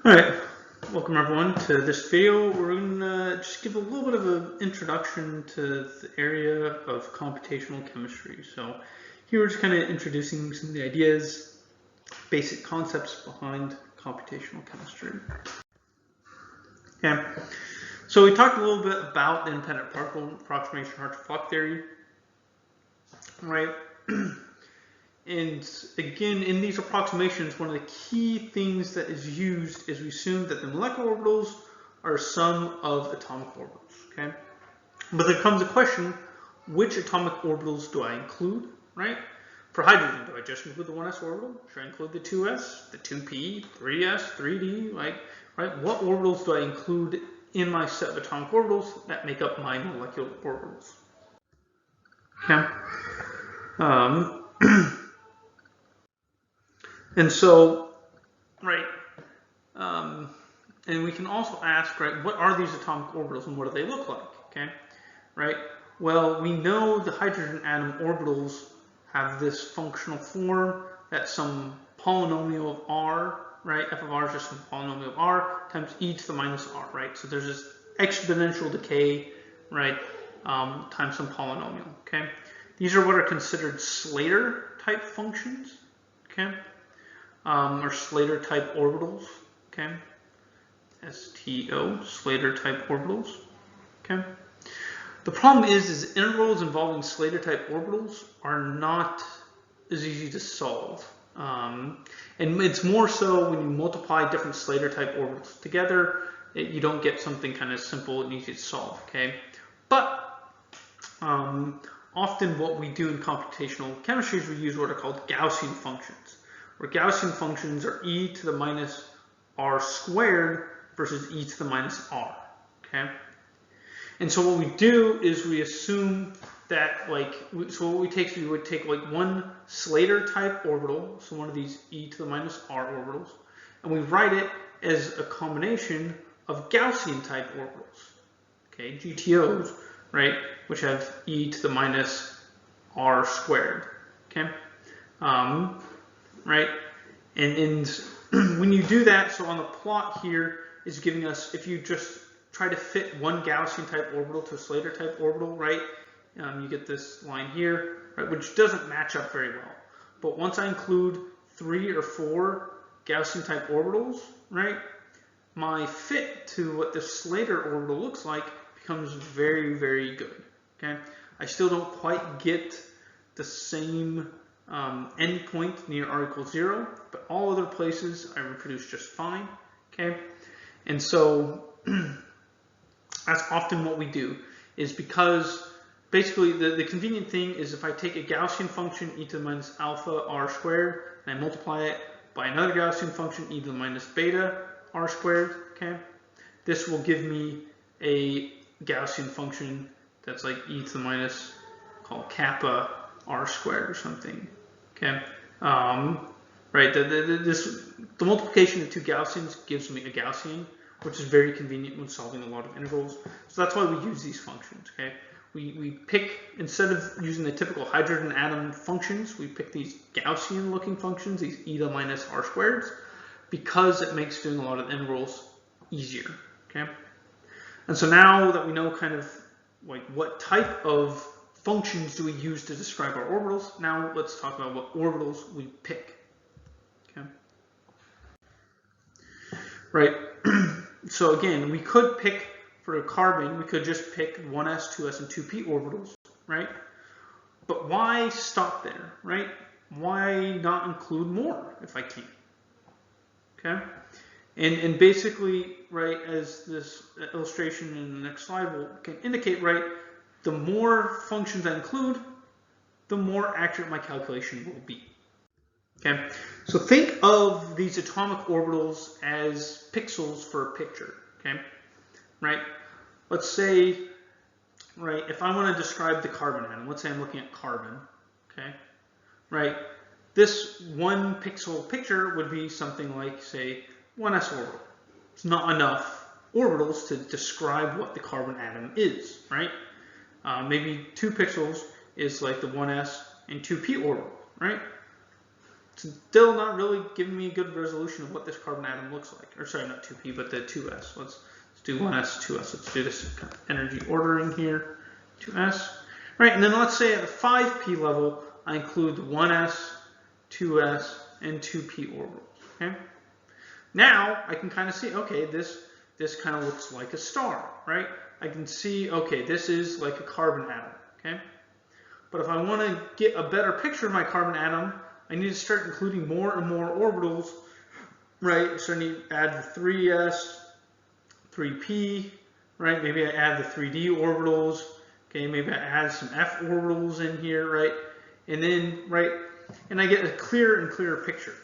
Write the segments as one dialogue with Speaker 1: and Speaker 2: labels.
Speaker 1: Alright, welcome everyone to this video. We're going to just give a little bit of an introduction to the area of computational chemistry. So here we're just kind of introducing some of the ideas, basic concepts behind computational chemistry. Okay, so we talked a little bit about the independent particle approximation Hartree-Fock theory, right? And again, in these approximations, one of the key things that is used is we assume that the molecular orbitals are a sum of atomic orbitals, okay? But there comes a question, which atomic orbitals do I include, right? For hydrogen, do I just include the 1s orbital? Should I include the 2s, the 2p, 3s, 3d, right? What orbitals do I include in my set of atomic orbitals that make up my molecular orbitals? Okay. And so, right, and we can also ask, right, what are these atomic orbitals and what do they look like, okay, right? Well, we know the hydrogen atom orbitals have this functional form that's some polynomial of r, right? F of r is just some polynomial of r times e to the minus r, right? So there's this exponential decay, right, times some polynomial, okay? These are what are considered Slater type functions, okay? Or Slater type orbitals, okay? STO, Slater type orbitals, okay? The problem is integrals involving Slater type orbitals are not as easy to solve. And it's more so when you multiply different Slater type orbitals together, you don't get something kind of simple and easy to solve, okay? But often what we do in computational chemistry is we use what are called Gaussian functions, where Gaussian functions are e to the minus r squared versus e to the minus r, okay? And so what we do is we assume that, like, so what we take, we would take like one Slater type orbital, so one of these e to the minus r orbitals, and we write it as a combination of Gaussian type orbitals, okay, GTOs, right, which have e to the minus r squared, okay? Right? And when you do that, so on the plot here is giving us, if you just try to fit one Gaussian type orbital to a Slater type orbital, right, you get this line here, right, which doesn't match up very well. But once I include 3 or 4 Gaussian type orbitals, right, my fit to what the Slater orbital looks like becomes very, very good, okay? I still don't quite get the same endpoint near r equals 0, but all other places I reproduce just fine, okay? And so that's often what we do, is because basically the convenient thing is if I take a Gaussian function e to the minus alpha r squared and I multiply it by another Gaussian function e to the minus beta r squared, okay? This will give me a Gaussian function that's like e to the minus, called kappa r squared or something, okay? Right, the multiplication of two Gaussians gives me a Gaussian, which is very convenient when solving a lot of integrals. So that's why we use these functions, okay? We pick, instead of using the typical hydrogen atom functions, we pick these Gaussian looking functions, these e to the minus r squareds, because it makes doing a lot of integrals easier, okay? And so now that we know kind of like what type of functions do we use to describe our orbitals, now let's talk about what orbitals we pick, okay? Right, so again, we could pick, for a carbon, we could just pick 1s, 2s, and 2p orbitals, right? But why stop there, right? Why not include more if I can, okay? And basically, right, as this illustration in the next slide can indicate, right, the more functions I include, the more accurate my calculation will be. Okay, so think of these atomic orbitals as pixels for a picture, okay, right? Let's say, right, if I want to describe the carbon atom, let's say I'm looking at carbon, okay, right? This one pixel picture would be something like, say, 1s orbital. It's not enough orbitals to describe what the carbon atom is, right? Maybe 2 pixels is like the 1s and 2p orbital, right? still not really giving me a good resolution of what this carbon atom looks like. Or sorry, not 2p, but the 2s. Let's do 1s, 2s. Let's do this kind of energy ordering here. 2s. Right, and then let's say at the 5p level, I include the 1s, 2s, and 2p orbitals. Okay. Now I can kind of see, okay, this kind of looks like a star, right? I can see, okay, this is like a carbon atom. Okay. But if I want to get a better picture of my carbon atom, I need to start including more and more orbitals, right? So I need to add the 3s, 3p, right? Maybe I add the 3d orbitals. Okay, maybe I add some f orbitals in here, right? And then, right, and I get a clearer and clearer picture.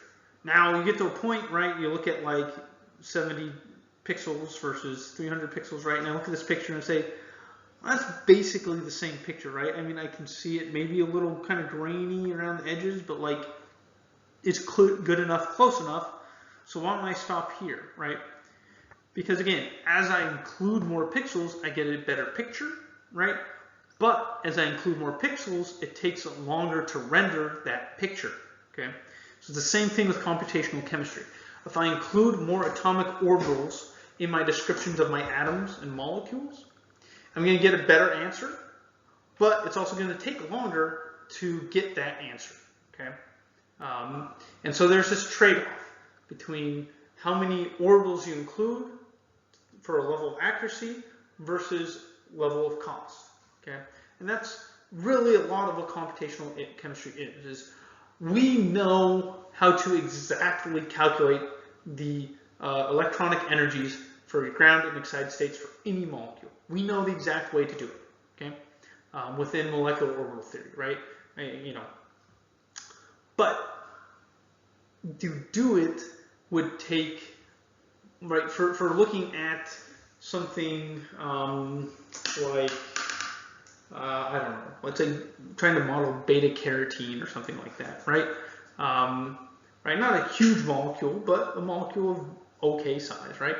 Speaker 1: Now you get to a point, right? You look at like 70 pixels versus 300 pixels, right? And I look at this picture and say, well, that's basically the same picture, right? I mean, I can see it maybe a little kind of grainy around the edges, but like it's good enough, close enough. So why don't I stop here, right? Because again, as I include more pixels, I get a better picture, right? But as I include more pixels, it takes longer to render that picture, okay? So it's the same thing with computational chemistry. If I include more atomic orbitals in my descriptions of my atoms and molecules, I'm going to get a better answer, but it's also going to take longer to get that answer, okay? And so there's this trade-off between how many orbitals you include for a level of accuracy versus level of cost, okay? And that's really a lot of what computational chemistry is we know how to exactly calculate the electronic energies for ground and excited states for any molecule. We know the exact way to do it, okay? Within molecular orbital theory, right? But to do it would take, right, for looking at something like, I don't know, let's say trying to model beta carotene or something like that, right? Right, not a huge molecule, but a molecule of okay size, right?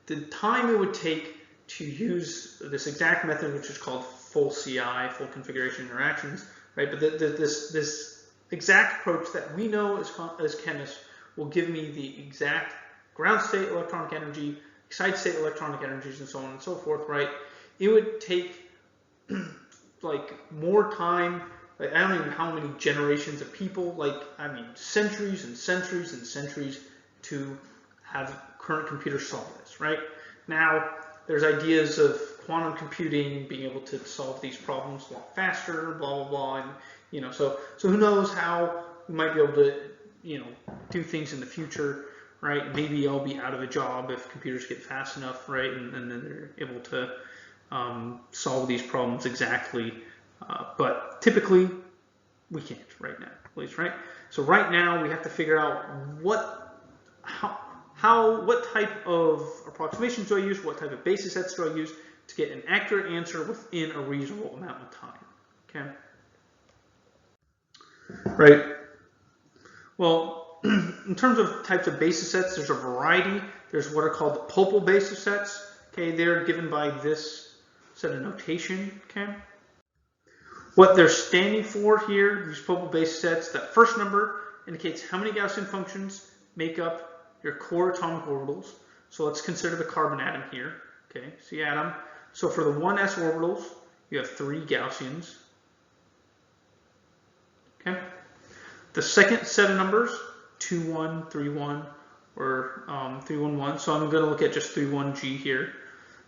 Speaker 1: The time it would take to use this exact method, which is called full CI, full configuration interactions, right? But this exact approach that we know as chemists will give me the exact ground state electronic energy, excited state electronic energies, and so on and so forth, right? It would take like more time. Like, I don't even know how many generations of people, like, I mean, centuries and centuries and centuries to have current computers solve this, right? Now, there's ideas of quantum computing being able to solve these problems a lot faster, blah, blah, blah, and, so who knows how we might be able to, do things in the future, right? Maybe I'll be out of a job if computers get fast enough, right? And then they're able to solve these problems exactly. But typically, we can't right now, at least, right? So right now, we have to figure out what type of approximations do I use, what type of basis sets do I use to get an accurate answer within a reasonable amount of time, okay? Right. Well, in terms of types of basis sets, there's a variety. There's what are called the Pople basis sets, okay? They're given by this set of notation, okay? What they're standing for here, these Pople basis sets, that first number indicates how many Gaussian functions make up your core atomic orbitals. So let's consider the carbon atom here, okay? See atom. So for the 1s orbitals, you have 3 Gaussians, okay? The second set of numbers, 2, 1, 3, 1, or 3, 1, 1. So I'm going to look at just 3, 1, G here.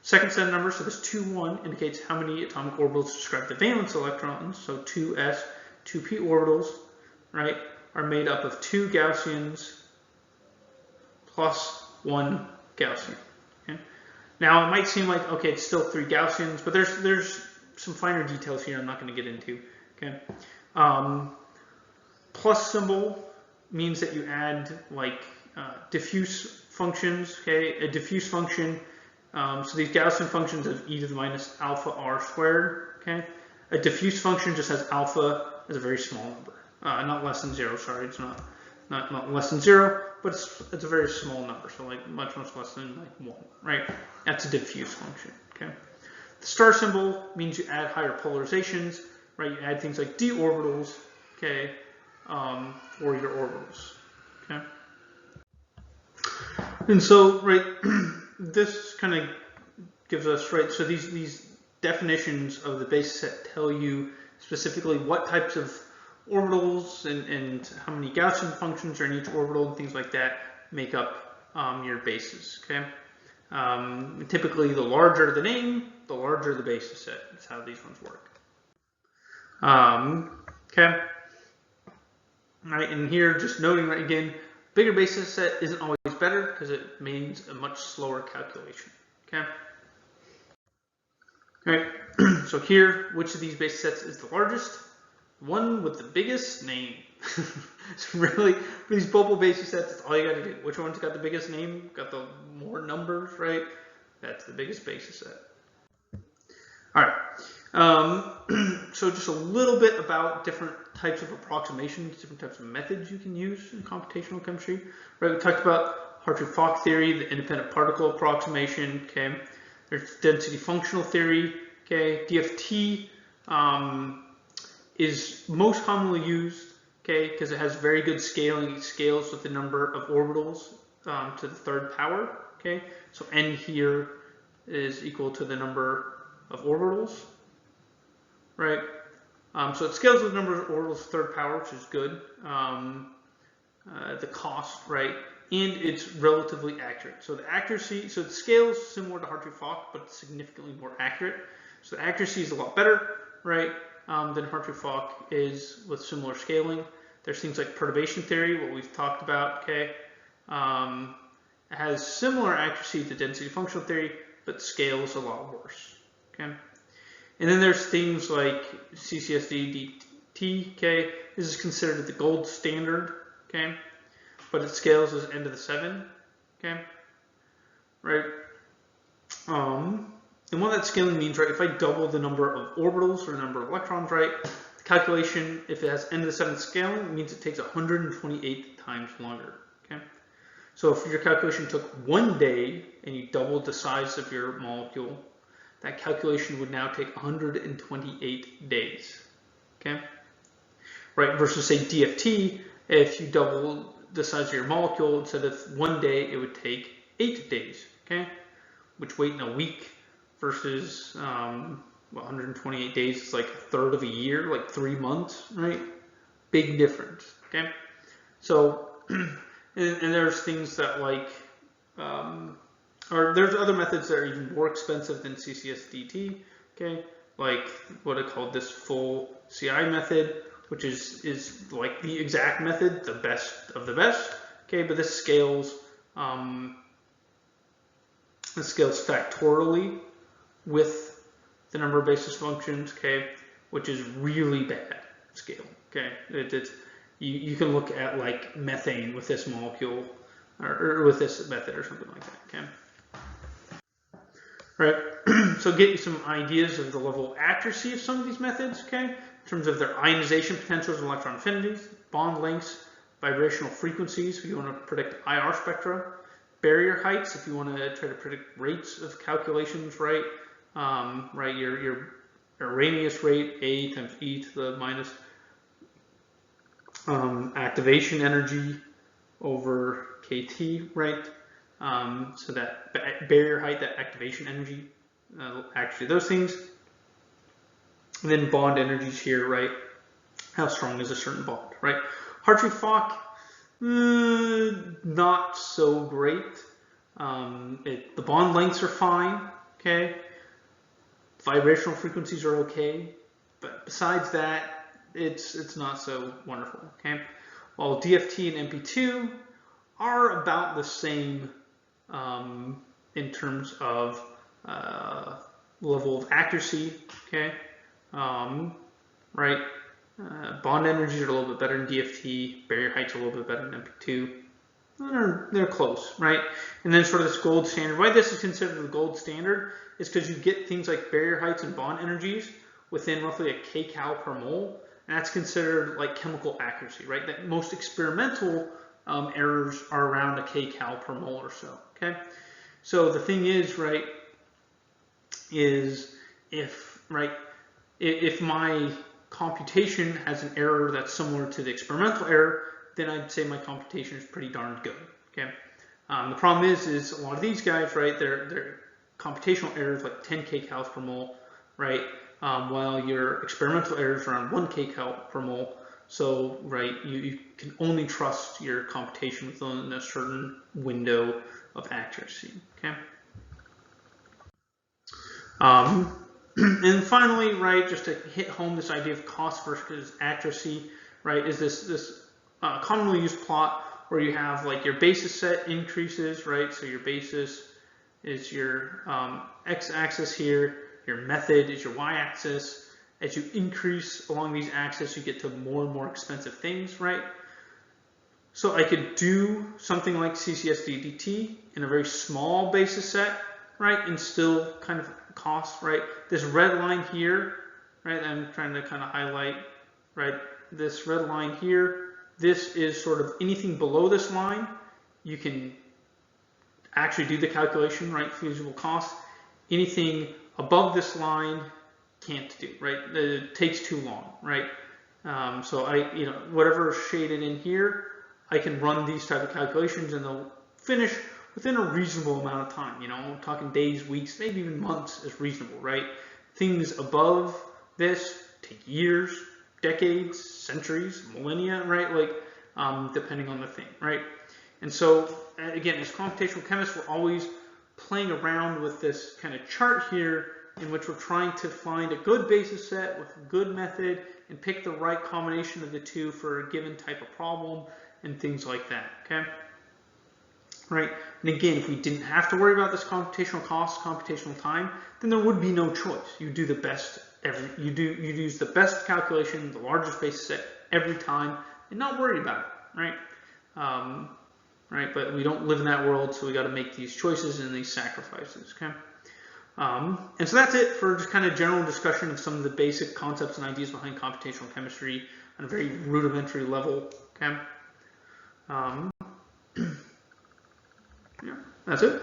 Speaker 1: Second set of numbers, so this 2, 1 indicates how many atomic orbitals describe the valence electrons. So 2s, 2p orbitals, right, are made up of 2 Gaussians plus 1 Gaussian. Okay? Now it might seem like, okay, it's still 3 Gaussians, but there's some finer details here I'm not going to get into. Okay. Plus symbol means that you add like diffuse functions. Okay, a diffuse function. So these Gaussian functions have e to the minus alpha r squared. Okay, a diffuse function just has alpha as a very small number, not less than 0. Sorry, it's not less than 0, but it's a very small number. So like much less than like 1. Right, that's a diffuse function. Okay, the star symbol means you add higher polarizations. Right, you add things like d orbitals. Okay. for your orbitals. Okay. And so, right, this kind of gives us, right, so these definitions of the basis set tell you specifically what types of orbitals and how many Gaussian functions are in each orbital and things like that make up your bases, okay? Typically, the larger the name, the larger the basis set. That's how these ones work. Okay. Right, and here, just noting right again, bigger basis set isn't always better because it means a much slower calculation. Okay. All right. So here, which of these basis sets is the largest? One with the biggest name. It's really, for these Pople basis sets, that's all you got to do. Which one's got the biggest name? Got the more numbers, right? That's the biggest basis set. All right. So just a little bit about different types of approximations, different types of methods you can use in computational chemistry. Right. We talked about Hartree-Fock theory, the independent particle approximation. Okay. There's density functional theory. Okay. DFT is most commonly used. Okay, because it has very good scaling. It scales with the number of orbitals to the third power. Okay, so n here is equal to the number of orbitals, right? So it scales with the number of orbitals to the third power, which is good. The cost, right? And it's relatively accurate. So the accuracy, so it scales similar to Hartree-Fock, but significantly more accurate. So the accuracy is a lot better, right, than Hartree-Fock is with similar scaling. There's things like perturbation theory, what we've talked about, okay? It has similar accuracy to density functional theory, but scales a lot worse, okay? And then there's things like CCSD-DT, okay? This is considered the gold standard, okay? But it scales as n to the 7, okay? Right? And what that scaling means, right, if I double the number of orbitals or the number of electrons, right, the calculation, if it has n to the 7th scaling, it means it takes 128 times longer, okay? So if your calculation took 1 day and you doubled the size of your molecule, that calculation would now take 128 days, okay? Right, versus say DFT, if you double the size of your molecule, instead of 1 day, it would take 8 days, okay? Which wait in a week versus 128 days is like a third of a year, like 3 months, right? Big difference, okay? So, and there's things that like, or there's other methods that are even more expensive than CCSDT, okay? Like what I call this full CI method, which is like the exact method, the best of the best, okay? But this scales factorially with the number of basis functions, okay, which is really bad scale, okay? You can look at like methane with this molecule or with this method or something like that, okay? Right, so get you some ideas of the level of accuracy of some of these methods, okay? In terms of their ionization potentials and electron affinities, bond lengths, vibrational frequencies if you want to predict IR spectra, barrier heights if you want to try to predict rates of calculations, right? Right, your Arrhenius rate, A times e to the minus activation energy over kT, right? So that barrier height, that activation energy, actually those things. And then bond energies here, right? How strong is a certain bond, right? Hartree-Fock, not so great. The bond lengths are fine, okay? Vibrational frequencies are okay, but besides that, it's not so wonderful, okay? While DFT and MP2 are about the same in terms of level of accuracy, okay? Right? Bond energies are a little bit better in DFT, barrier heights are a little bit better in MP2. They're close, right? And then sort of this gold standard. Why this is considered the gold standard is because you get things like barrier heights and bond energies within roughly a kcal per mole, and that's considered like chemical accuracy, right? That most experimental errors are around a kcal per mole or so, okay? So the thing is, right, is if my computation has an error that's similar to the experimental error, then I'd say my computation is pretty darn good. Okay. The problem is a lot of these guys, right? Their computational errors like 10 kcals per mole, right? While your experimental errors are around 1 kcal per mole. So, right, you can only trust your computation within a certain window of accuracy. Okay. And finally, right, just to hit home this idea of cost versus accuracy, right, is this commonly used plot where you have like your basis set increases, right? So your basis is your x-axis here, your method is your y-axis. As you increase along these axes, you get to more and more expensive things, right? So I could do something like CCSD-DT in a very small basis set, right, and still kind of cost, right? This red line here, right, I'm trying to kind of highlight, right, this red line here, this is sort of anything below this line, you can actually do the calculation, right, feasible cost. Anything above this line can't do, right? It takes too long, right? So whatever is shaded in here, I can run these type of calculations and they'll finish within a reasonable amount of time. I'm talking days, weeks, maybe even months is reasonable, right? Things above this take years, decades, centuries, millennia, right? Like, depending on the thing, right? And so, again, as computational chemists, we're always playing around with this kind of chart here in which we're trying to find a good basis set with a good method and pick the right combination of the two for a given type of problem and things like that, okay? Right, and again, if we didn't have to worry about this computational cost, computational time, then there would be no choice. You do the best you use the best calculation, the largest basis set every time, and not worry about it, right? Right, but we don't live in that world, so we got to make these choices and these sacrifices, okay? And so that's it for just kind of general discussion of some of the basic concepts and ideas behind computational chemistry on a very rudimentary level, okay? Yeah, that's it.